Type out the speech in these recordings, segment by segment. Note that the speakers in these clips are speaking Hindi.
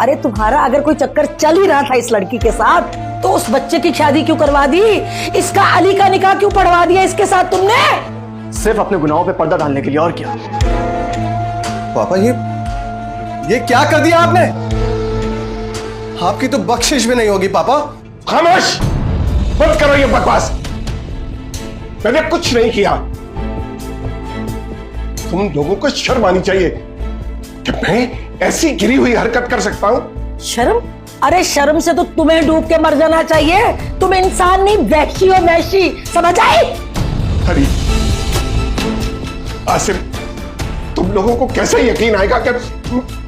अरे तुम्हारा अगर कोई चक्कर चल ही रहा था इस लड़की के साथ तो उस बच्चे की शादी क्यों करवा दी? इसका अली का निकाह क्यों पढ़वा दिया इसके साथ तुमने? सिर्फ अपने गुनाहों पे पर्दा डालने के लिए, और क्या? पापा ये क्या कर दिया आपने? आपकी तो बख्शिश भी नहीं होगी पापा। खामोश, बंद करो ये बकवास। मैंने कुछ नहीं किया। तुम लोगों को शर्म आनी चाहिए कि मैं ऐसी गिरी हुई हरकत कर सकता हूं। शर्म? अरे शर्म से तो तुम्हें डूब के मर जाना चाहिए। तुम इंसान नहीं, वैशी हो वैशी, समझ आई? अरे आसिम, तुम लोगों को कैसे यकीन आएगा कि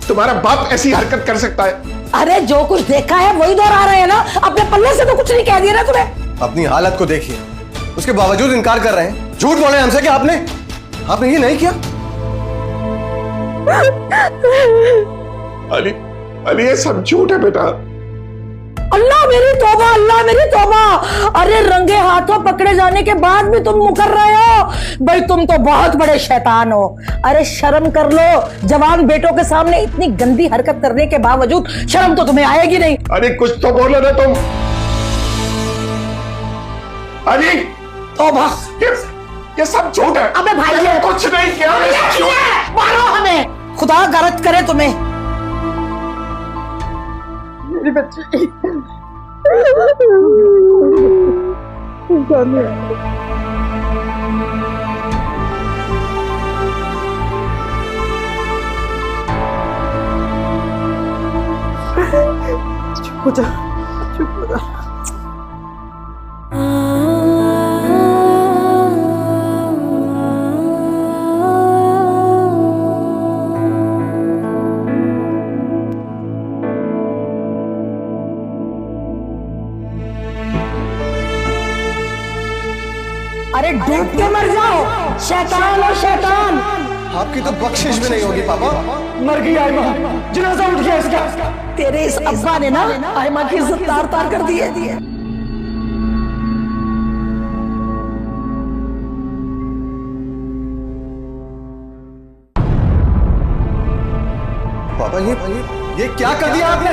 तुम्हारा बाप ऐसी हरकत कर सकता है? अरे जो कुछ देखा है वही दोहरा रहे हैं ना, अपने पल्ले से तो कुछ नहीं कह दिया ना तुम्हें। अपनी हालत को देखिए, उसके बावजूद इनकार कर रहे हैं। झूठ बोले हमसे कि आपने ये नहीं किया। अली ये सब झूठ है बेटा। अल्लाह मेरी तौबा, अल्लाह मेरी तौबा। अरे रंगे हाथों पकड़े जाने के बाद भी तुम मुकर रहे हो। भाई तुम तो बहुत बड़े शैतान हो। अरे शर्म कर लो, जवान बेटों के सामने इतनी गंदी हरकत करने के बावजूद शर्म तो तुम्हें आएगी नहीं। अरे कुछ तो बोलो ना तुम। अली तौबा, ये सब झूठ है। अबे भाई मैंने कुछ नहीं किया। मारो हमें, खुदा गरज करे तुम्हें। मेरी बच्ची चुप हो जा, चुप हो जा। अरे डूब के मर जाओ, शैतान हो शैतान। आपकी तो बख्शिश भी नहीं होगी पापा। मर गई आयमा, जनाजा उठ गया इसका। तेरे इस अब्बा ने ना आयमा की इज्जत तार तार कर दी है। पापा ये क्या कर दिया आपने?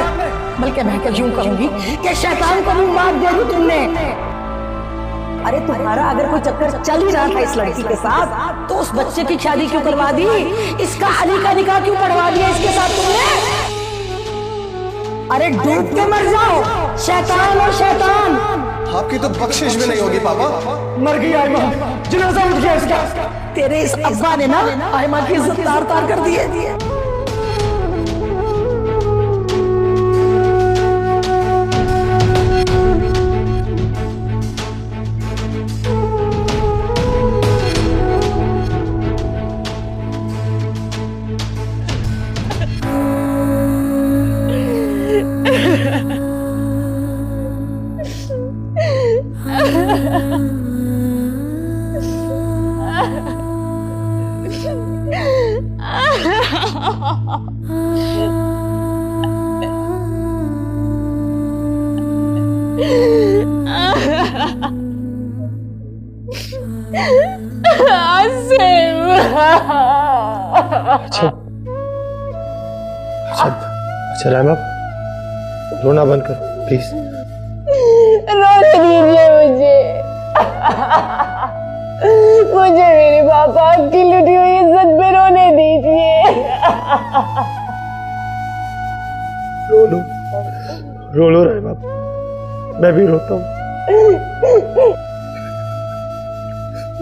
बल्कि मैं क्या यूं कहूंगी कि शैतान को भी मार दे दी तुमने। अरे तुम्हारा अगर कोई चक्कर चल ही रहा था इस लड़की के साथ तो उस बच्चे की शादी क्यों करवा दी? इसका अली का निकाह क्यों पढ़वा दिया इसके साथ तुमने? अरे डूब के मर जाओ, शैतान हो शैतान। आपकी तो बख्शिश भी नहीं होगी पापा। मर गई आयमा, जनाजा उठ गया इसका। तेरे इस अब्बा ने ना आयमा की इज्जत तार तार कर दी है। अच्छा रामा, रोना बंद कर प्लीज। रोने दीजिए मुझे मेरे पापा की लुटी हुई इज्जत में रोने दीजिए। रो लो रामा, मैं भी रोता हूँ।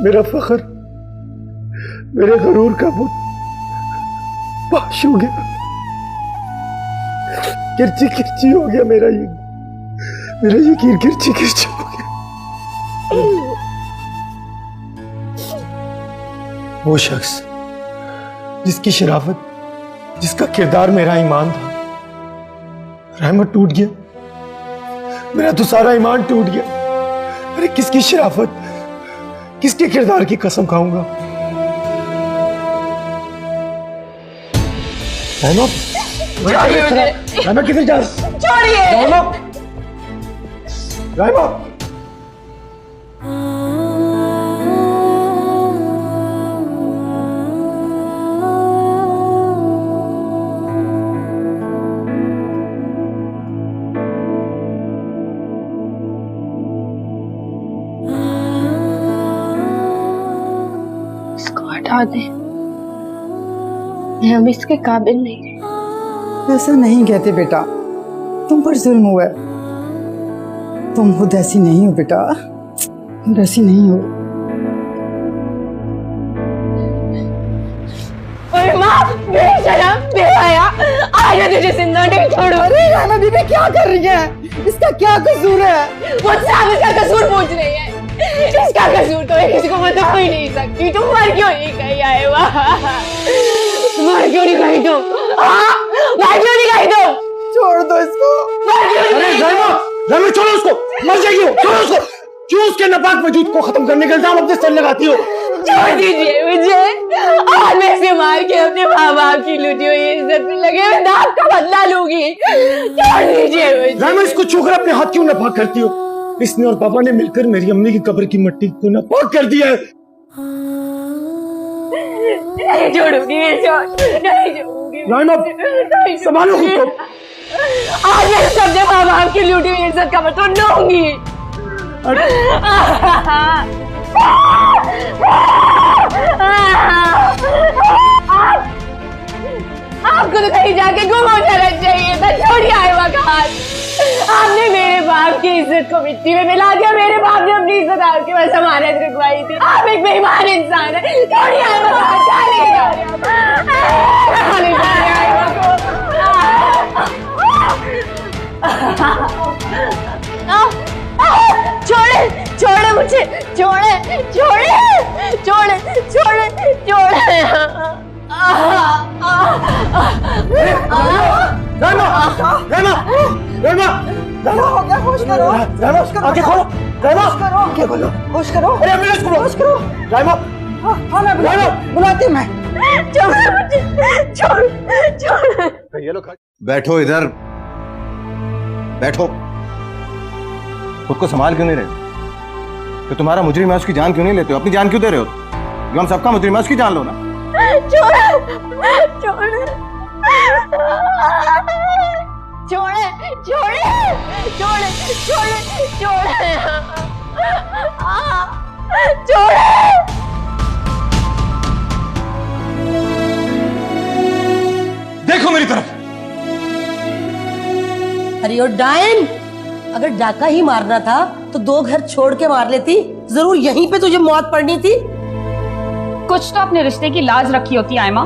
मेरा फख्र, मेरे गरूर का बुत पाश हो गया, किरची किरची हो गया। मेरा यकीन किरची किरची हो गया। वो शख्स जिसकी शराफत, जिसका किरदार मेरा ईमान था, रहमत टूट गया। मेरा तो सारा ईमान टूट गया। अरे किसकी शराफत, किसके किरदार की कसम खाऊंगा? रहमा किधर जा? छोड़िए। रहमा हटा दें। हम इसके काबिल नहीं रहे। ऐसा नहीं कहते बेटा, तुम पर जुल्म हुआ है। तुम खुद ऐसी नहीं हो बेटा, खुद ऐसी नहीं हो। माँ, बेशरम, बेहया, आज मैं तुझे जिंदा नहीं छोड़ूंगी। अरे राना बीबी क्या कर रही है? इसका क्या कसूर है? मुझसे आप इसका कसूर पूछ रही है। इसका कसूर तो मैं किसी को बता ही नहीं सकती। तुम मर क्यों नहीं गई आए वाह? मर क्यों नहीं गई तुम? मर क्यों नहीं गई तुम? छोड़ दो इसको। अरे जाइमा छोड़ो उसको, मर जाएगी वो, छोड़ो उसको। क्यों उसके नापाक वजूद को खत्म करने का इल्जाम अपने सर लगाती हो? छोड़ दीजिए मुझे। आज मैं इसे मार के अपने माँ बाप की लूटी हुई इज्जत में लगे हुए दाग का बदला लूंगी। छोड़ दीजिए मुझे। जाइमा इसको छूकर अपने हाथ क्यों नापाक करती हो? इसने और पापा ने मिलकर मेरी अम्मी की कब्र की मिट्टी को नापाक कर दिया है। नहीं छोड़ूंगी, नहीं छोड़ूंगी। जाइमा संभालो खुद को। आज मैं सबने माँ बाप की लूटी हुई इज्जत का बदला लूंगी। आपको तो कहीं जाके गुम हो जाना चाहिए था। छोड़िए आयवा का हाथ। आपने मेरे बाप की इज्जत को मिट्टी में मिला दिया। मेरे बाप ने अपनी इज्जत आपके पास हमारे रुकवाई थी। आप एक बेईमान इंसान है। छोड़िए आयवा का हाथ। जाने आयवा को। छोड़े छोड़े मुझे, छोड़े छोड़े छोड़े छोड़े छोड़े। होश करो, आगे खोलो, आगे खोलो, होश करो। अरे एम्बुलेंस को होश करो। जाइमा, हाँ मैं बुलाती हूँ मैं। छोड़ मुझे, छोड़। ये लोग बैठो इधर, बैठो। खुद को संभाल क्यों नहीं रहे? तो तुम्हारा मुजरिम है, उसकी जान क्यों नहीं लेते हो? अपनी जान क्यों दे रहे हो? जो हम सबका मुजरिम है उसकी जान लो ना। छोड़े छोड़े छोड़े छोड़े छोड़े छोड़े छोड़े छोड़े। देखो मेरी तरफ। अरे ओ डायन, अगर डाका ही मारना था तो 2 घर छोड़ के मार लेती। जरूर यहीं पे तुझे मौत पड़नी थी। कुछ तो अपने रिश्ते की लाज रखी होती आयमा।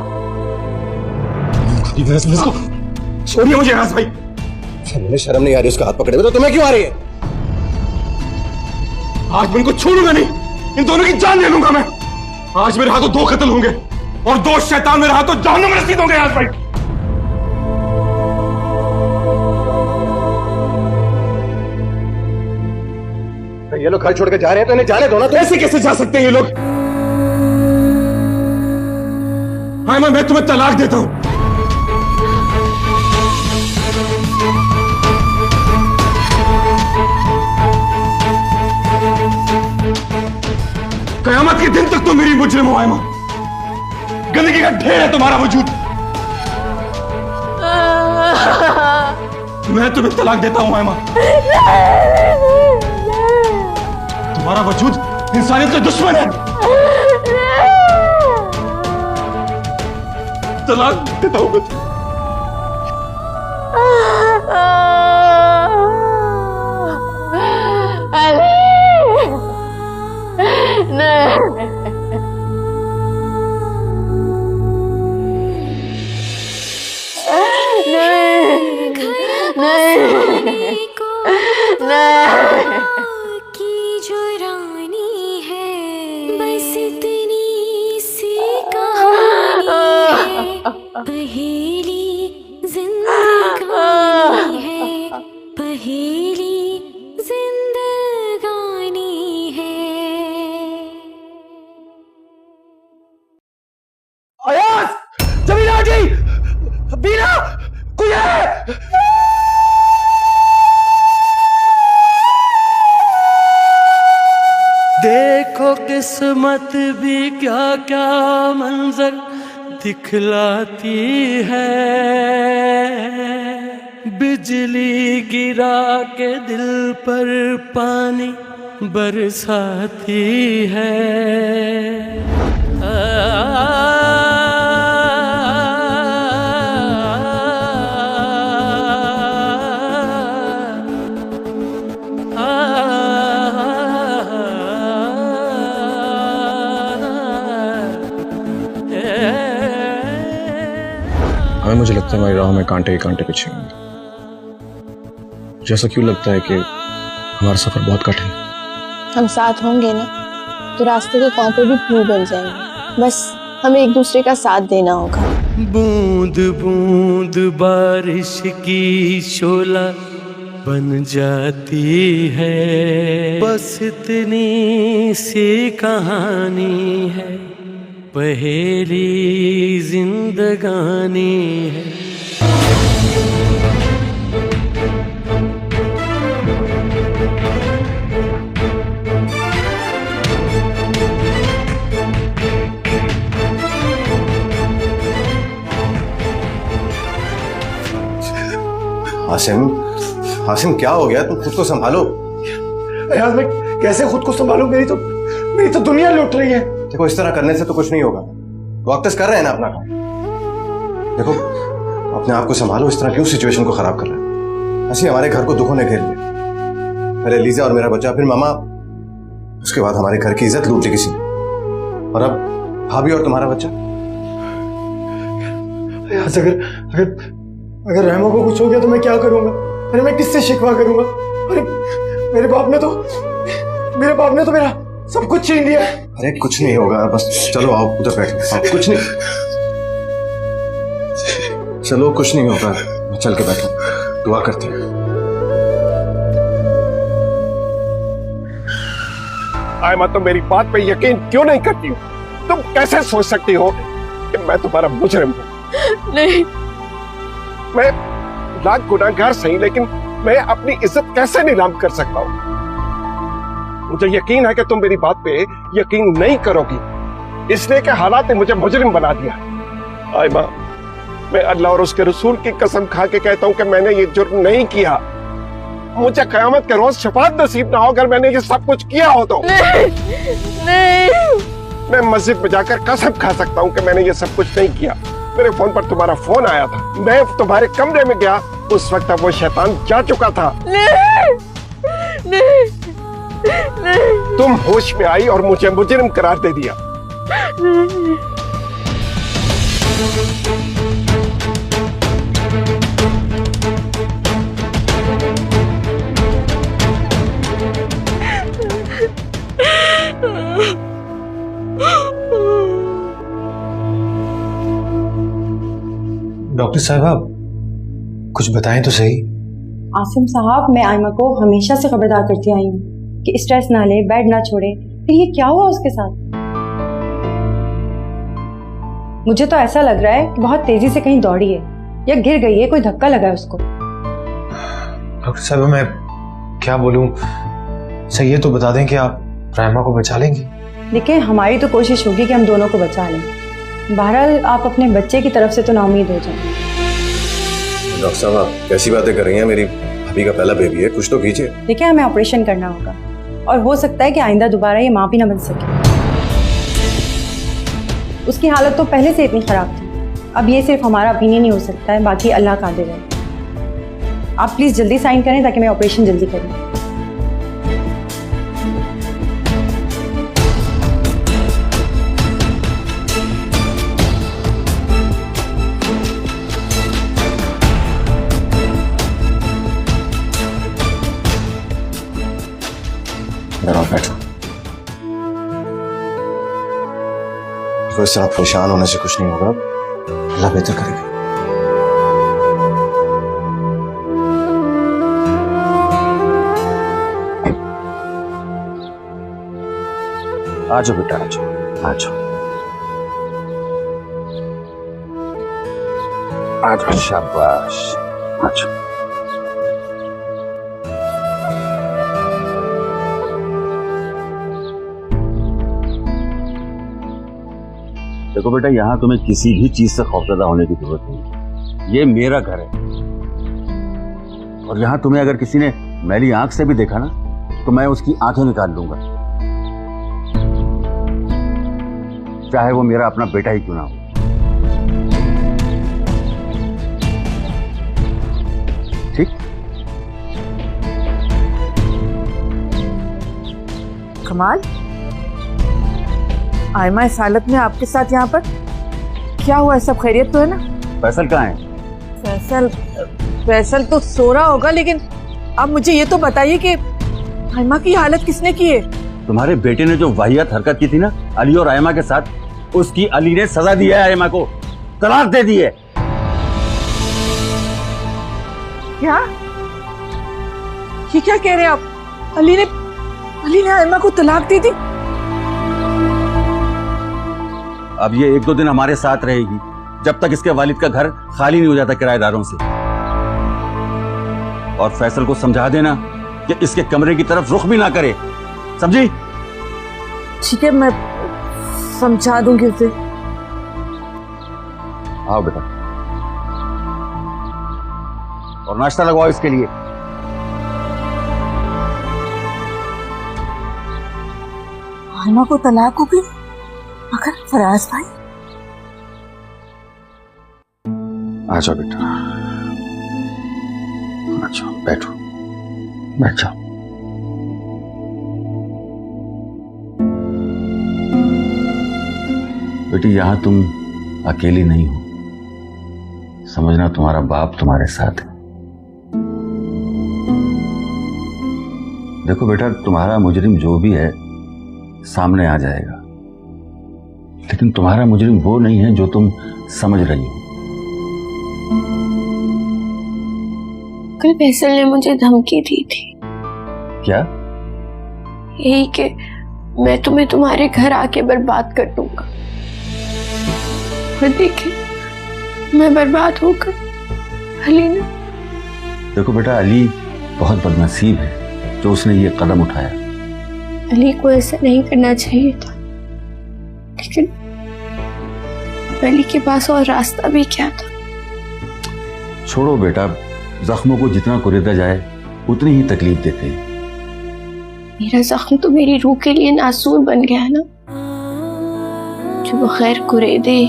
छोड़िए मुझे राज भाई। मुझे शर्म नहीं आ रही उसका हाथ पकड़े हुए, तो तुम्हें क्यों आ रही है? आज मैं इनको छोड़ूंगा नहीं, इन दोनों की जान ले लूंगा मैं। आज मेरे हाथों 2 कत्ल होंगे और 2 शैतान मेरे हाथों जहन्नुम में रसीद होंगे राज भाई। ये लोग घर छोड़ के जा रहे हैं तो इन्हें जाने दो ना। कैसे कैसे जा सकते हैं ये लोग? हाँ मैं तुम्हें तलाक देता हूं। कयामत के दिन तक तो मेरी मुजरिम हो आयमा। गंदगी का ढेर है तुम्हारा वजूद। मैं तुम्हें तलाक देता हूं आयमा। तुम्हारा वजूद इंसानियत का दुश्मन है। तलाक देता हूं मैं। की जो रानी है बस इतनी सी कहानी है, पहेली जिंदगानी है, पहेली जिंदगानी है। अयाज, जमीला जी, बीना, कोई है? देखो किस्मत भी क्या क्या मंजर दिखलाती है, बिजली गिरा के दिल पर पानी बरसाती है। हमें मुझे लगता है हमारी राह में कांटे ही कांटे पीछे होंगे। जैसा क्यों लगता है कि हमारा सफर बहुत कठिन है। हम साथ होंगे ना तो रास्ते के कांटे भी फूल बन जाएंगे। बस हमें एक दूसरे का साथ देना होगा। बूंद बूंद बारिश की शोला बन जाती है, बस इतनी सी कहानी है, पहेली जिंदगानी है। हासिम, हासिम क्या हो गया? तुम खुद को संभालो यार। मैं कैसे खुद को संभालूं? मेरी तो दुनिया लुट रही है। देखो, इस तरह करने से तो कुछ नहीं होगा। डॉक्टर्स कर रहे हैं ना अपना काम। देखो, अपने आप को संभालो। इस तरह क्यों सिचुएशन को खराब कर रहे हैं? ऐसे हमारे घर को दुखों ने घेर लिया। पहले लीजा और मेरा बच्चा, फिर मामा, उसके बाद हमारे घर की इज्जत लूट ली किसी ने, और अब भाभी और तुम्हारा बच्चा। अगर रहमा को कुछ हो गया तो मैं क्या करूंगा? अरे मैं किससे शिकवा करूंगा? अरे मेरे बाप ने तो मेरा सब कुछ छीन लिया। अरे कुछ नहीं होगा, बस चलो आओ उधर बैठो। आप कुछ नहीं, चलो कुछ नहीं होगा, चल के बैठो, दुआ करते हैं। आयमा, तुम मेरी बात पे यकीन क्यों नहीं करती हो? तुम कैसे सोच सकती हो कि मैं तुम्हारा मुजरिम हूं? नहीं, मैं लाख गुनाहगार सही, लेकिन मैं अपनी इज्जत कैसे नीलाम कर सकता हूं? मुझे यकीन है कि तुम मेरी बात पे यकीन नहीं करोगी, इसलिए कि हालात ने मुझे मुजरिम बना दिया। आयमा, मैं अल्लाह और उसके रसूल की कसम खा के कहता हूं कि मैंने ये जुर्म नहीं किया। मुझे कयामत के रोज शफाअत नसीब ना हो अगर मैंने ये सब कुछ किया हो तो। नहीं। मैं मस्जिद में जाकर कसम खा सकता हूं कि मैंने ये सब कुछ नहीं किया। मेरे फोन पर तुम्हारा फोन आया था, मैं तुम्हारे कमरे में गया, उस वक्त वो शैतान जा चुका था। नहीं। तुम होश में आई और मुझे मुजरिम करार दे दिया। डॉक्टर साहब, कुछ बताएं तो सही। आसिम साहब, मैं आयमा को हमेशा से खबरदार करती आई हूँ कि स्ट्रेस ना ले, बेड ना छोड़े, फिर ये क्या हुआ उसके साथ? मुझे तो ऐसा लग रहा है कि बहुत तेजी से कहीं दौड़ी है या गिर गई है, कोई धक्का लगा है उसको। डॉक्टर साहब, मैं क्या बोलूं? सही है तो बता दें कि आप रहमा को बचा लेंगी। देखिए, हमारी तो कोशिश होगी कि हम दोनों को बचा लें। बहरहाल आप अपने बच्चे की तरफ से तो नाउम्मीद हो जाए। डॉक्टर साहब, आप कैसी बातें कर रही हैं? मेरी भाभी का पहला बेबी है, कुछ तो कीजिए। देखिए, हमें ऑपरेशन करना होगा और हो सकता है कि आइंदा दोबारा ये माँ भी ना बन सके। उसकी हालत तो पहले से इतनी खराब थी, अब ये सिर्फ हमारा ओपिनियन ही हो सकता है, बाकी अल्लाह कादिर है। आप प्लीज जल्दी साइन करें ताकि मैं ऑपरेशन जल्दी करूँ। बैठो। तो इस तरह परेशान होने से कुछ नहीं होगा, अल्लाह बेहतर करेगा। आ जाओ बेटा, आ जाओ, आ जाओ, आ जाओ, शाबाश, आ जाओ। देखो बेटा, यहाँ तुम्हें किसी भी चीज से खौफजदा होने की जरूरत नहीं। ये मेरा घर है और यहाँ तुम्हें अगर किसी ने मैली आंख से भी देखा ना तो मैं उसकी आंखें निकाल लूंगा। चाहे वो मेरा अपना बेटा ही क्यों ना हो। ठीक? कमाल, आयमा इस हालत में आपके साथ यहाँ पर क्या हुआ है? सब खैरियत तो है ना? फैसल कहाँ है? फैसल तो सो रहा होगा, लेकिन आप मुझे ये तो बताइए कि आयमा की हालत किसने की है? तुम्हारे बेटे ने जो वाहियात हरकत की थी ना अली और आयमा के साथ, उसकी अली ने सजा दी है। आयमा को तलाक दे दी है। क्या? ये क्या कह रहे हैं आप? अली ने आयमा को तलाक दे दी? अब ये 1-2 दिन हमारे साथ रहेगी, जब तक इसके वालिद का घर खाली नहीं हो जाता किराएदारों से। और फैसल को समझा देना कि इसके कमरे की तरफ रुख भी ना करे, समझी? ठीक है, मैं समझा दूंगी उसे। आओ बेटा, और नाश्ता लगवाओ इसके लिए। आयमा को तलाक हो गई, मगर फराज भाई? आ जाओ बेटा, आ जाओ, बैठो, बैठ जाओ। बेटी, यहां तुम अकेली नहीं हो, समझना तुम्हारा बाप तुम्हारे साथ है। देखो बेटा, तुम्हारा मुजरिम जो भी है सामने आ जाएगा, लेकिन तुम्हारा मुजरिम वो नहीं है जो तुम समझ रही हो। कल फैसल ने मुझे धमकी दी थी। क्या? यही कि मैं तुम्हें तुम्हारे घर आके बर्बाद कर दूंगा। और देखिए, मैं बर्बाद होकर अली ने। देखो बेटा, अली बहुत बदनसीब है जो उसने ये कदम उठाया। अली को ऐसा नहीं करना चाहिए था, लेकिन अली के पास और रास्ता भी क्या था? छोड़ो बेटा, जख्मों को जितना कुरेदा जाए उतनी ही तकलीफ देते हैं। मेरा जख्म तो मेरी रूह के लिए नासूर बन गया ना, जो बगैर कुरेदे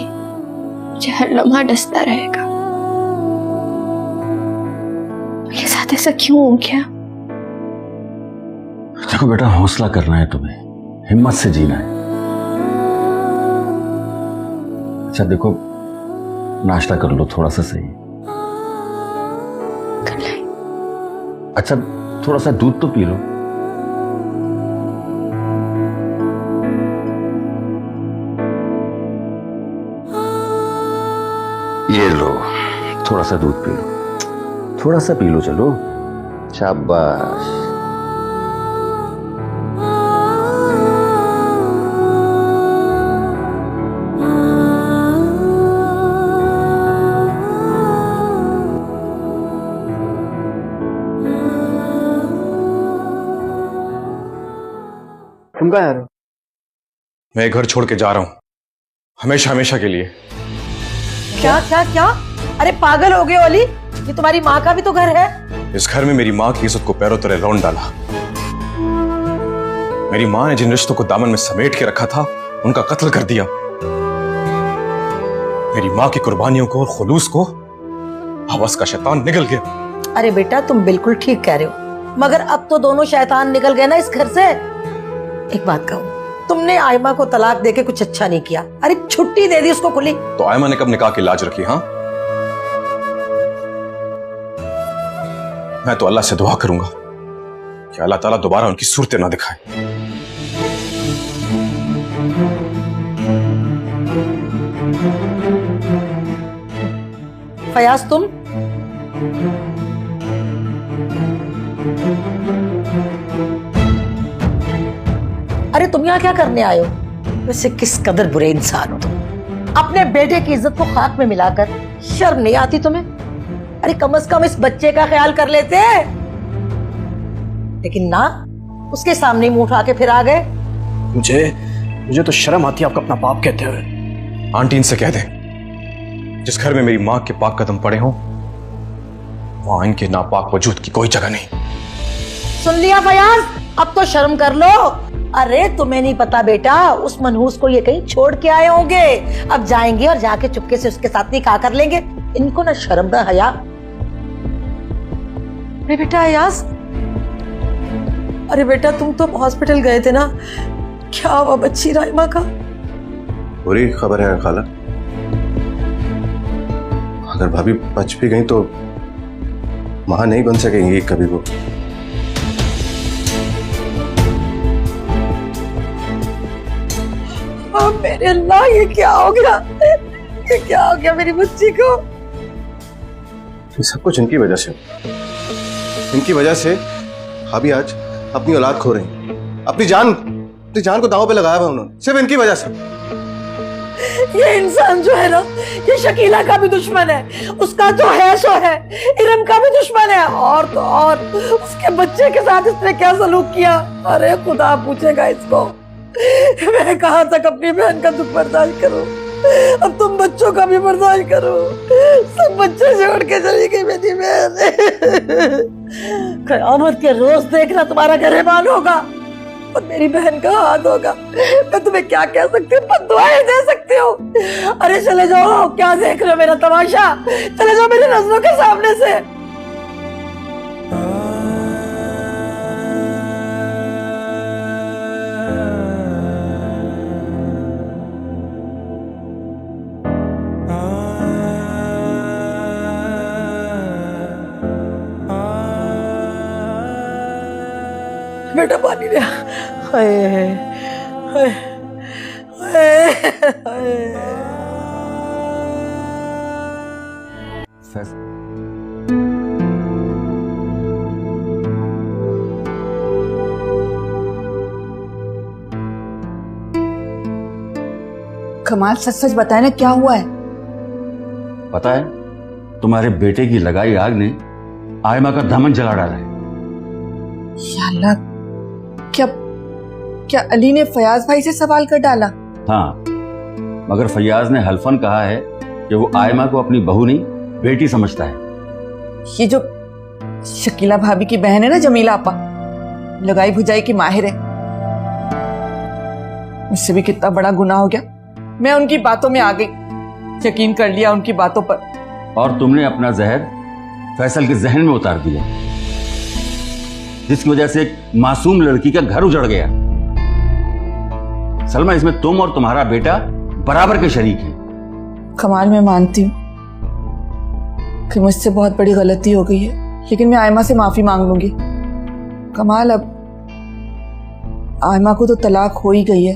मुझे हर लम्हा डसता रहेगा। मेरे साथ ऐसा क्यों हो गया? देखो बेटा, हौसला करना है तुम्हें, हिम्मत से जीना है। अच्छा देखो, नाश्ता कर लो थोड़ा सा, सही? अच्छा, थोड़ा सा दूध तो पी लो। ये लो, थोड़ा सा दूध पी लो, थोड़ा सा पी लो, चलो। शाबाश। तुम कहाँ आ रहे हो? मैं घर छोड़ के जा रहा हूं, हमेशा हमेशा के लिए। क्या क्या क्या? अरे पागल हो गए हो अली, ये तुम्हारी माँ का भी तो घर है। इस घर में मेरी माँ की इज्जत को पैरों तले लौंड डाला। मेरी माँ ने जिन रिश्तों को दामन में समेट के रखा था, उनका कत्ल कर दिया। मेरी माँ की कुर्बानियों को और खुलूस को हवस का शैतान निगल गया। अरे बेटा, तुम बिल्कुल ठीक कह रहे हो, मगर अब तो दोनों शैतान निकल गए ना इस घर से। एक बात कहूँ, तुमने आयमा को तलाक देके कुछ अच्छा नहीं किया। अरे छुट्टी दे दी उसको खुली। तो आयमा ने कब निकाह की लाज रखी? हाँ, मैं तो अल्लाह से दुआ करूंगा कि अल्लाह ताला दोबारा उनकी सूरतें ना दिखाए। फयाज, तुम? अरे तुम यहाँ क्या करने आए हो? वैसे किस कदर बुरे इंसान हो तुम, अपने बेटे की इज्जत को खाक में मिलाकर। शर्म नहीं आती तुम्हें? अरे कम से कम इस बच्चे का ख्याल कर लेते। लेकिन ना, उसके सामने मुंह उठा के फिर आ गए। मुझे तो शर्म आती है आपको अपना बाप कहते हुए। आंटी, इनसे कह दे, जिस घर में मेरी माँ के पाक कदम पड़े हों, वहां इनके नापाक वजूद की कोई जगह नहीं। सुन लिया फयाज, अब तो शर्म कर लो। अरे तुम्हें नहीं पता बेटा, उस मनहूस को ये कहीं छोड़ के आए होंगे। अब जाएंगे और जाके चुपके से उसके साथ निकाह कर लेंगे। इनको ना शर्म ना हया। अरे बेटा अयाज, अरे बेटा तुम तो हॉस्पिटल गए थे ना, क्या हुआ बच्ची राइमा का? बुरी खबर है खाला, अगर भाभी बच भी गई तो मां नहीं बन सकेंगी कभी वो। मेरे अल्लाह, ये क्या हो गया? ये क्या हो गया मेरी बच्ची को? ये सब कुछ इनकी वजह से, इनकी वजह से भाभी आज अपनी औलाद खो रही हैं। अपनी जान को दांव पे लगाया हुआ उन्होंने, सिर्फ इनकी वजह से। ये इंसान जो है ना, ये शकीला का भी दुश्मन है, उसका जो है सो है, इरम का भी दुश्मन है, और तो और उसके बच्चे के साथ इसने क्या सलूक किया। अरे खुदा पूछेगा इसको। मैं कहाँ तक अपनी बहन का दुख बर्दाश्त करूं? अब तुम बच्चों का भी बर्दाश्त करो। सब बच्चे छोड़ के चली गई मेरी बहन। कयामत के रोज देखना तुम्हारा गरेबान होगा और मेरी बहन का हाथ होगा। मैं तुम्हें क्या कह सकती हूँ, बद्दुआएं दे सकती हूँ। अरे चले जाओ, क्या देख रहे हो मेरा तमाशा? चले जाओ मेरी नजरों के सामने से। बेटा पानी ले। हाय हाय हाय हाय। कमाल, सच सच बताए ना, क्या हुआ है? पता है, तुम्हारे बेटे की लगाई आग ने आयमा का दामन जला डाला है। या अल्लाह, क्या अली ने फयाज भाई से सवाल कर डाला? हाँ, मगर फयाज ने हल्फन कहा है कि वो आयमा को अपनी बहू नहीं बेटी समझता है। ये जो शकीला भाभी की बहन है ना, जमीला आपा, लगाई भुजाई की माहिर है। मुझसे भी कितना बड़ा गुनाह हो गया, मैं उनकी बातों में आ गई, यकीन कर लिया उनकी बातों पर। और तुमने अपना जहर फैसल के जहन में उतार दिया, जिसकी वजह से एक मासूम लड़की का घर उजड़ गया। सलमा, इसमें तुम और तुम्हारा बेटा बराबर के शरीक हैं। कमाल, मैं मानती हूँ कि मुझसे बहुत बड़ी गलती हो गई है, लेकिन मैं आयमा से माफी मांग लूंगी। कमाल, अब आयमा को तो तलाक हो ही गई है,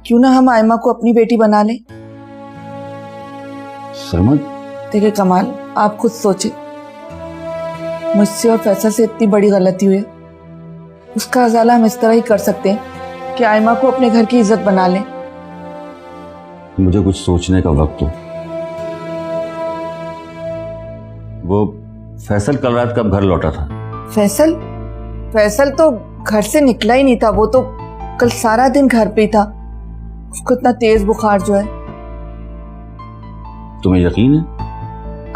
क्यों ना हम आयमा को अपनी बेटी बना लें? सलमा, देखिए कमाल, आप खुद सोचे, मुझसे और फैसल से इतनी बड़ी गलती हुई, उसका अजाला हम इस तरह ही कर सकते हैं कि आयमा को अपने घर की इज्जत बना लें। मुझे कुछ सोचने का वक्त दो। वो फैसल कल रात कब घर लौटा था? फैसल तो घर से निकला ही नहीं था, वो तो कल सारा दिन घर पे ही था। उसको इतना तेज बुखार जो है। तुम्हें यकीन है?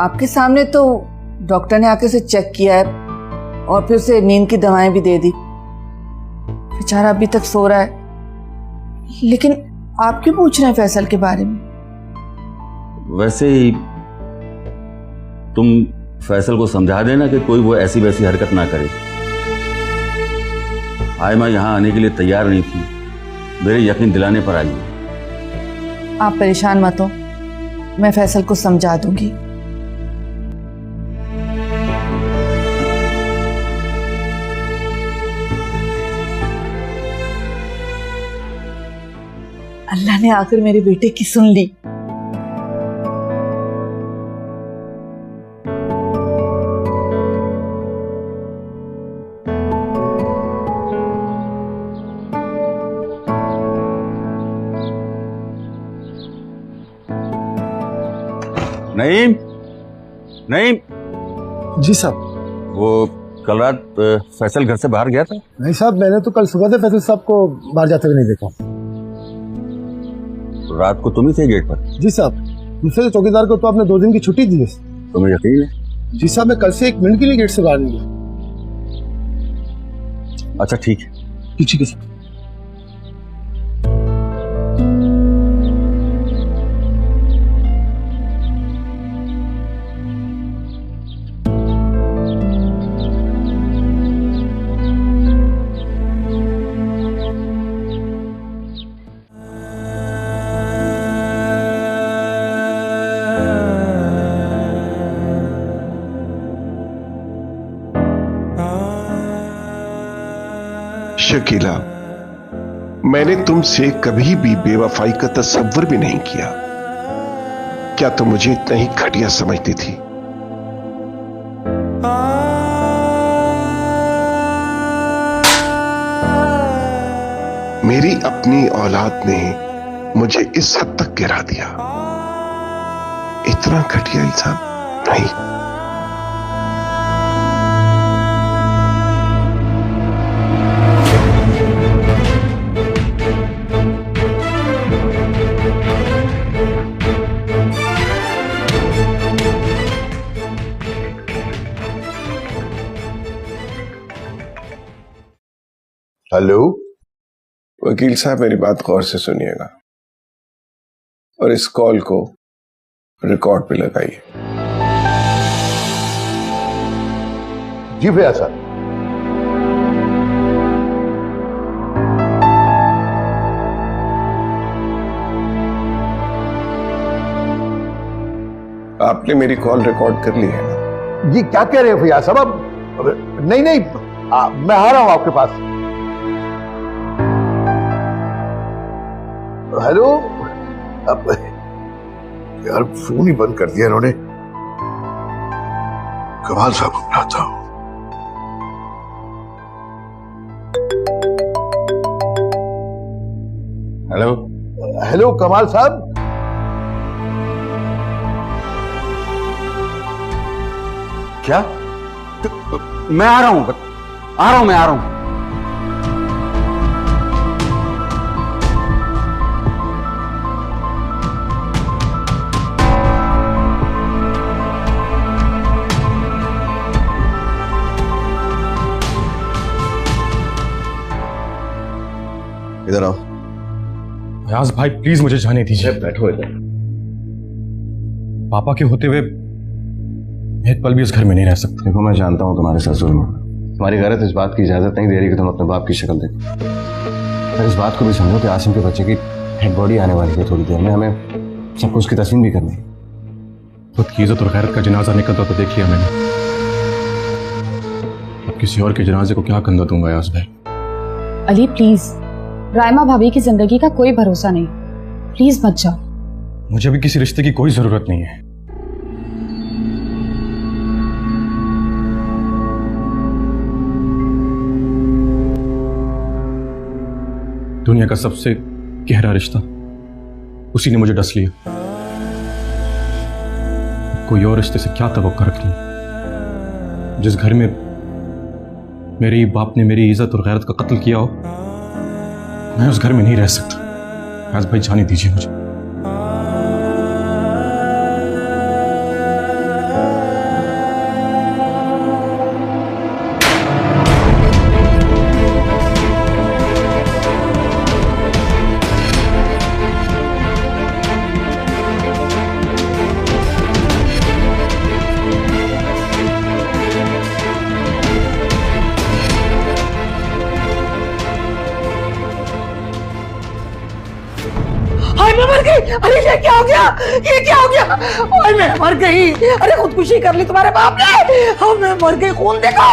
आपके सामने तो डॉक्टर ने आके उसे चेक किया है और फिर उसे नींद की दवाएं भी दे दी। बेचारा अभी तक सो रहा है। लेकिन आप क्यों पूछ रहे हैं फैसल के बारे में? वैसे ही तुम फैसल को समझा देना कि कोई वो ऐसी वैसी हरकत ना करे। आयमा यहां आने के लिए तैयार नहीं थी, मेरे यकीन दिलाने पर आई। आप परेशान मत हो, मैं फैसल को समझा दूंगी। अल्लाह ने आकर मेरे बेटे की सुन ली। नईम, नईम। जी साहब। वो कल रात फैसल घर से बाहर गया था? नहीं साहब, मैंने तो कल सुबह से फैसल साहब को बाहर जाते हुए नहीं देखा। तो रात को तुम ही थे गेट पर? जी साहब, दूसरे चौकीदार को तो आपने 2 दिन की छुट्टी दी है। तुम्हें यकीन है? जी साहब, मैं कल से 1 मिनट के लिए गेट से बाहर नहीं गया। अच्छा ठीक है। ठीक है सर। शकीला, मैंने तुमसे कभी भी बेवफाई का तस्वर भी नहीं किया। क्या तुम मुझे इतना ही घटिया समझती थी? मेरी अपनी औलाद ने मुझे इस हद तक गिरा दिया। इतना घटिया इंसान नहीं। हेलो वकील साहब, मेरी बात गौर से सुनिएगा और इस कॉल को रिकॉर्ड पे लगाइए। जी भैया साहब। आपने मेरी कॉल रिकॉर्ड कर ली है ना? जी क्या कह रहे हैं भैया साहब? अब नहीं नहीं, मैं आ रहा हूं आपके पास। हेलो। अब यार फोन ही बंद कर दिया इन्होंने। कमाल साहब को बुलाता हूं। हेलो हेलो कमाल साहब। क्या? मैं आ रहा हूं, मैं आ रहा हूं। इधर आओ। अयाज भाई प्लीज मुझे जाने दीजिए। बैठो इधर। पापा के होते हुए एक पल भी इस घर में नहीं रह सकता। देखो मैं जानता हूं तुम्हारे ससुर में तुम्हारी गैरत इस बात की इजाजत नहीं दे रही कि तुम अपने बाप की शक्ल देखो। पर इस बात को भी समझो कि आसिम के बच्चे की डेड बॉडी आने वाली है थोड़ी देर में। हमें सबको उसकी तस्वीर भी करनी है। खुद की इज्जत और गैरत का जनाजा निकलता तो देख लिया मैंने। अब किसी और के जनाजे को क्या कंधा दूंगा अयाज भाई? अली प्लीज, रायमा भाभी की जिंदगी का कोई भरोसा नहीं, प्लीज मत जाओ। मुझे अभी किसी रिश्ते की कोई जरूरत नहीं है। दुनिया का सबसे गहरा रिश्ता उसी ने मुझे डस लिया। कोई और रिश्ते से क्या तवक्को रखनी? जिस घर में मेरे ही बाप ने मेरी इज्जत और गैरत का कत्ल किया हो, मैं उस घर में नहीं रह सकता। आज भाई जाने दीजिए मुझे। मैं मर गई। अरे ये क्या हो गया? ये क्या हो गया? ओए मैं मर गई। अरे खुदकुशी कर ली तुम्हारे बाप ने। हाँ मैं मर गई। खून देखो।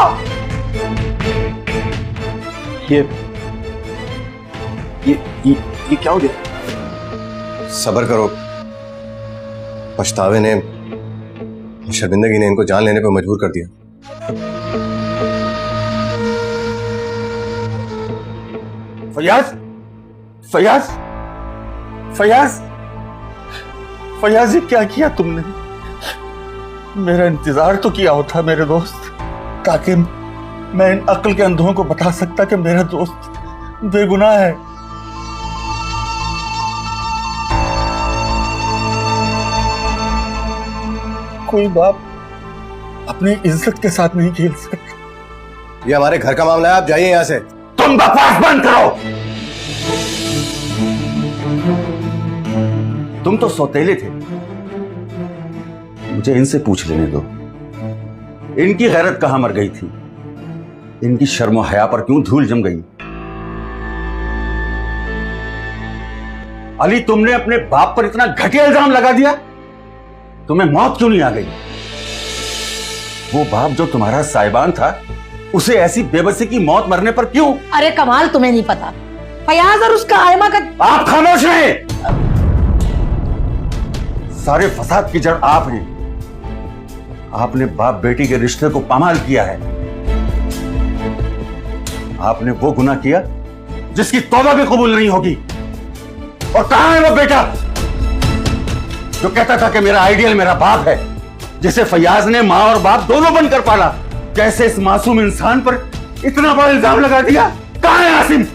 ये क्या हो गया? सब्र करो। पछतावे ने, शर्मिंदगी ने इनको जान लेने पर मजबूर कर दिया। फयाज, फयाज, फयाज, फयाज ये क्या किया तुमने? मेरा इंतजार तो किया होता मेरे दोस्त, ताकि मैं इन अक्ल के अंधों को बता सकता कि मेरा दोस्त बेगुनाह है। कोई बाप अपनी इज्जत के साथ नहीं खेल सकता। ये हमारे घर का मामला है, आप जाइए यहां से। तुम बकवास बंद करो। तुम तो सौतेले थे, मुझे इनसे पूछ लेने दो, इनकी गैरत कहां मर गई थी? इनकी शर्म हया पर क्यों धूल जम गई? अली तुमने अपने बाप पर इतना घटिया इल्जाम लगा दिया, तुम्हें मौत क्यों नहीं आ गई? वो बाप जो तुम्हारा साहिबान था, उसे ऐसी बेबसी की मौत मरने पर क्यों? अरे कमाल, तुम्हें नहीं पता फयाज और उसका आयमा का। आप खामोश रहे। सारे फसाद की जड़ आप हैं। आपने बाप बेटी के रिश्ते को पामाल किया है। आपने वो गुनाह किया जिसकी तौबा भी कबूल नहीं होगी। और कहां है वो बेटा जो कहता था कि मेरा आइडियल मेरा बाप है, जिसे फयाज ने मां और बाप दोनों बनकर पाला? कैसे इस मासूम इंसान पर इतना बड़ा इल्जाम लगा दिया? कहां है Asim?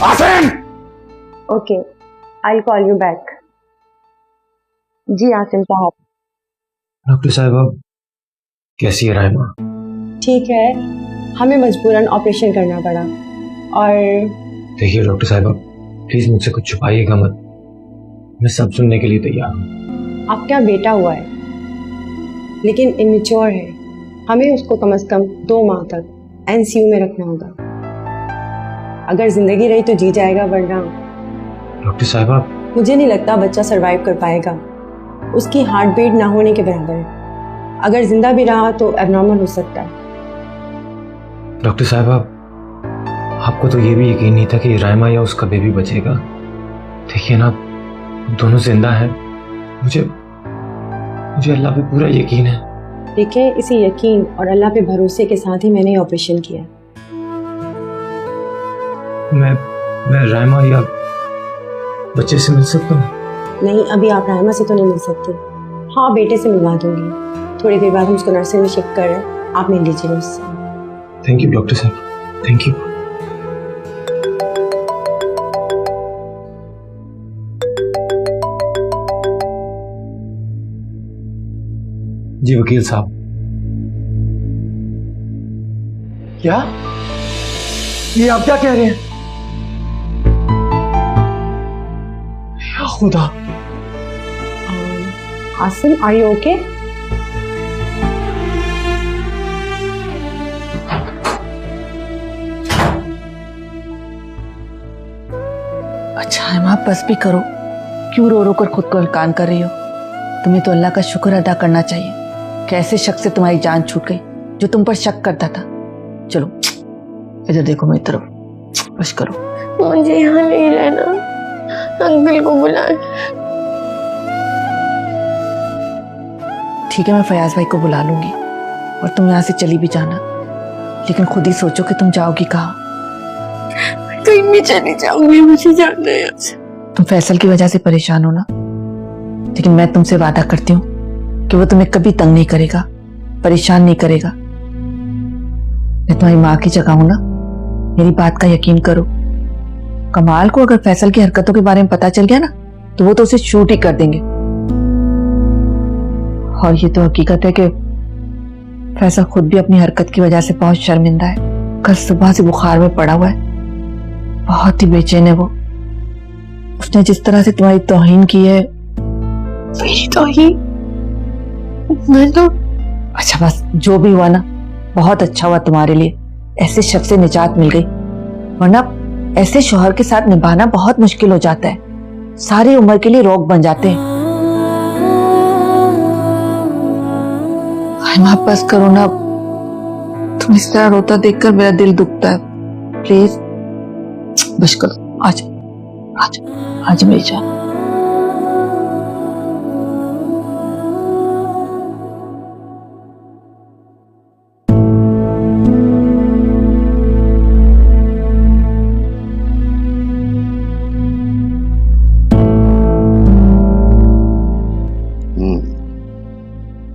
Asim! Okay, I call you back. जी आसिम साहब। डॉक्टर साहिबा, कैसी है राइमा? ठीक है, हमें मजबूरन ऑपरेशन करना पड़ा। और देखिए डॉक्टर साहिबा, प्लीज मुझसे कुछ छुपाइएगा मत, मैं सब सुनने के लिए तैयार हूँ। आपका बेटा हुआ है लेकिन इमेच्योर है, हमें उसको कम से कम 2 माह तक एनसीयू में रखना होगा। अगर जिंदगी रही तो जी जाएगा, वरना डॉक्टर साहिबा मुझे नहीं लगता बच्चा सरवाइव कर पाएगा। उसकी हार्ट बीट ना होने के बराबर है। अगर जिंदा भी रहा तो एबनॉर्मल हो सकता है। डॉक्टर साहिबा, आपको तो ये भी यकीन नहीं था कि राइमा या उसका बेबी बचेगा। देखिए ना, दोनों जिंदा हैं। मुझे अल्लाह पे पूरा यकीन है। देखिए, इसी यकीन और अल्लाह पे भरोसे के साथ ही मैंने ऑपरेशन किया। मैं राइमा या बच्चे से मिल सकता हूँ? नहीं, अभी आप राइमा से तो नहीं मिल सकते। हाँ, बेटे से मिलवा दूंगी। थोड़ी देर बाद हम उसको नर्सरी में शिफ्ट कर रहे हैं, आप मिल लीजिएगा उससे। थैंक यू डॉक्टर साहब, थैंक यू। जी वकील साहब। क्या? ये आप क्या कह रहे हैं? या खुदा। Asim, are you okay? अच्छा है माँ, बस भी करो। क्यों रो रो कर खुद को हलकान कर रही हो? तुम्हें तो अल्लाह का शुक्र अदा करना चाहिए कि ऐसे शख्स से तुम्हारी जान छूट गई जो तुम पर शक करता था। चलो इधर देखो मेरी तरफ, बस करो। मुझे यहाँ नहीं रहना, अंकल को बुलाए। ठीक है, मैं फयाज भाई को बुला लूंगी और तुम यहाँ से चली भी जाना, लेकिन खुद ही सोचो कि तुम जाओगी कहाँ। कहीं भी चली जाऊंगी, मुझे जाना है यहाँ से। तुम फैसल की वजह से परेशान हो ना, लेकिन मैं तुमसे वादा करती हूँ कि वो तुम्हें कभी तंग नहीं करेगा, परेशान नहीं करेगा। मैं तुम्हारी माँ की जगह हूं ना, मेरी बात का यकीन करो। कमाल को अगर फैसल की हरकतों के बारे में पता चल गया ना, तो वो तो उसे शूट ही कर देंगे। और ये तो हकीकत है कि फैसल खुद भी अपनी हरकत की वजह से बहुत शर्मिंदा है। कल सुबह से बुखार में पड़ा हुआ है, बहुत ही बेचैन है वो। उसने जिस तरह से तुम्हारी तौहीन की है। मेरी तौहीन? मैं तो अच्छा बस, जो भी हुआ ना, बहुत अच्छा हुआ तुम्हारे लिए। ऐसे शख्स से निजात मिल गई, वरना ऐसे शौहर के साथ निभाना बहुत मुश्किल हो जाता है। सारी उम्र के लिए रोग बन जाते हैं। आप बस करो ना, तुम इस तरह रोता देखकर मेरा दिल दुखता है। प्लीज बस करो, आजा आजा आजा मेरी जान।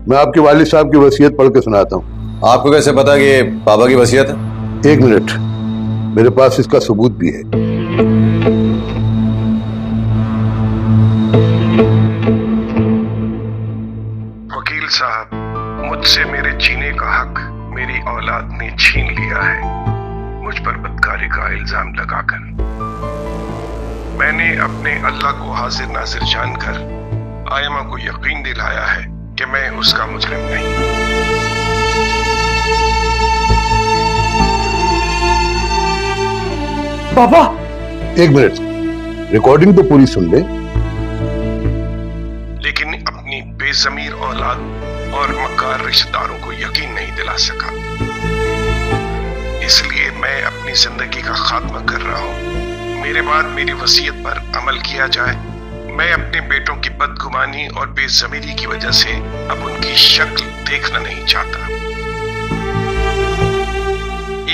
मैं आपके वालिद साहब की वसीयत पढ़ के सुनाता हूँ। आपको कैसे पता कि ये बाबा की वसीयत है? 1 मिनट, मेरे पास इसका सबूत भी है। वकील साहब, मुझसे मेरे जीने का हक मेरी औलाद ने छीन लिया है, मुझ पर बदकारी का इल्जाम लगाकर। मैंने अपने अल्लाह को हाजिर नाजिर जानकर आयमा को यकीन दिलाया है कि मैं उसका मुजरिम नहीं। पापा 1 मिनट, रिकॉर्डिंग तो पूरी सुन ले। लेकिन अपनी बेज़मीर औलाद और मक्कार रिश्तेदारों को यकीन नहीं दिला सका। इसलिए मैं अपनी जिंदगी का खात्मा कर रहा हूँ। मेरे बाद मेरी वसीयत पर अमल किया जाए। मैं अपने बेटों की बदगुमानी और बेज़मीरी की वजह से अब उनकी शक्ल देखना नहीं चाहता।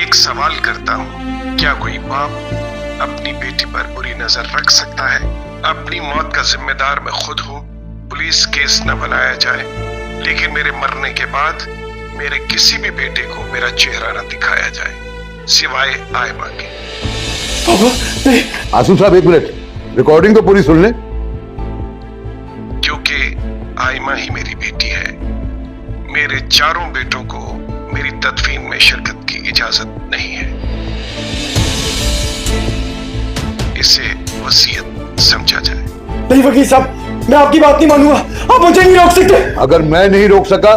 एक सवाल करता हूँ, क्या कोई बाप अपनी बेटी पर बुरी नजर रख सकता है? अपनी मौत का जिम्मेदार मैं खुद हूँ। पुलिस केस न बनाया जाए, लेकिन मेरे मरने के बाद मेरे किसी भी बेटे को मेरा चेहरा न दिखाया जाए, सिवाय आयमा के। आसिम साहब, एक मिनट, रिकॉर्डिंग तो पूरी सुन ले। क्योंकि आयमा ही मेरी बेटी है, मेरे चारों बेटों को मेरी तदफीन में शिरकत की इजाजत नहीं है। इसे वसीयत समझा जाए। नहीं वकील साहब, मैं आपकी बात नहीं मानूंगा। आप मुझे नहीं रोक सकते। अगर मैं नहीं रोक सका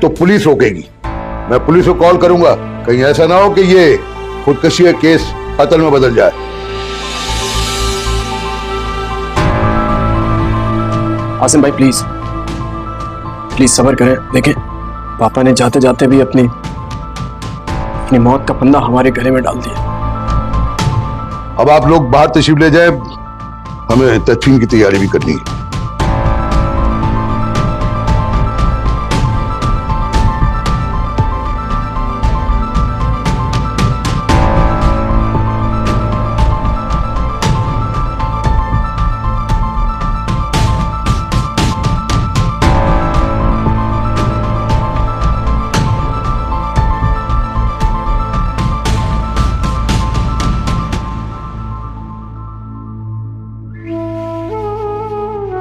तो पुलिस रोकेगी। मैं पुलिस को कॉल करूंगा, कहीं ऐसा ना हो कि ये खुदकशी का केस कत्ल में बदल जाए। आसिम भाई प्लीज प्लीज सब्र करें। देखें, पापा ने जाते जाते भी अपनी मौत का फंदा हमारे गले में डाल दिया। अब आप लोग बाहर तशरीफ ले जाए, हमें तदफीन की तैयारी भी करनी है।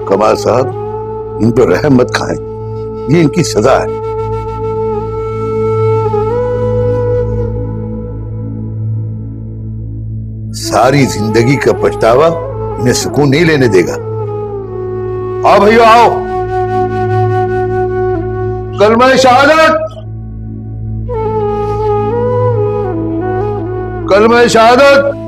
कमाल साहब, इन पर रहम मत खाएं, ये इनकी सजा है। सारी जिंदगी का पछतावा इन्हें सुकून नहीं लेने देगा। आओ भैया आओ, कलमा शहादत, कलमा शहादत।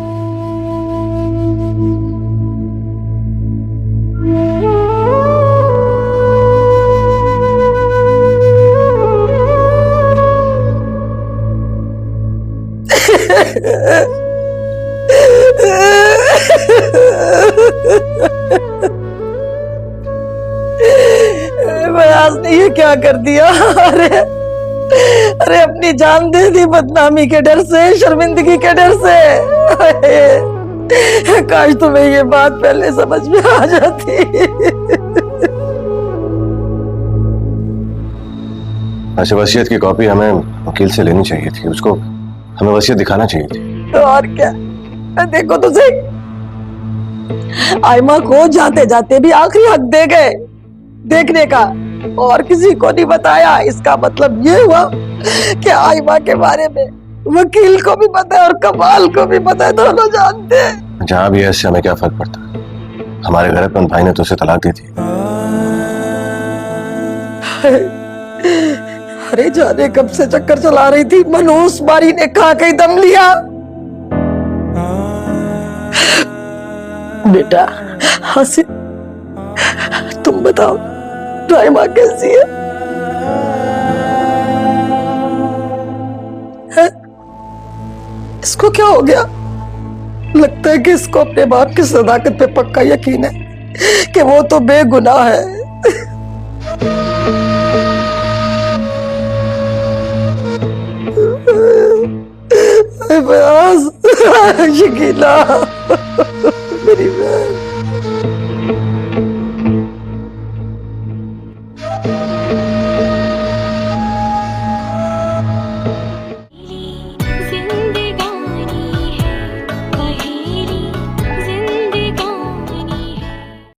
बयास ने ये क्या कर दिया? अरे अरे अपनी जान दे दी बदनामी के डर से, शर्मिंदगी के डर से। काश तुम्हें ये बात पहले समझ में आ जाती। अच्छा, वसीयत की कॉपी हमें वकील से लेनी चाहिए थी, उसको हमें वसीयत दिखाना चाहिए थी। और क्या, देखो तो सही, आयमा को जाते जाते भी आखिरी हक दे गए देखने का, और किसी को नहीं बताया। इसका मतलब ये हुआ कि आयमा के बारे में वकील को भी पता है और कमाल को भी पता है, दोनों जानते हैं। जहां भी है, इससे हमें क्या फर्क पड़ता है? हमारे घर पर भाई ने तो उसे तलाक दी थी। अरे जाने कब से चक्कर चला रही थी, मनहूस बारी ने खा के दम लिया। बेटा हासिम, तुम बताओ राइमा कैसी है? इसको क्या हो गया? लगता है कि इसको अपने बाप की सदाकत पे पक्का यकीन है कि वो तो बेगुनाह है। शकीला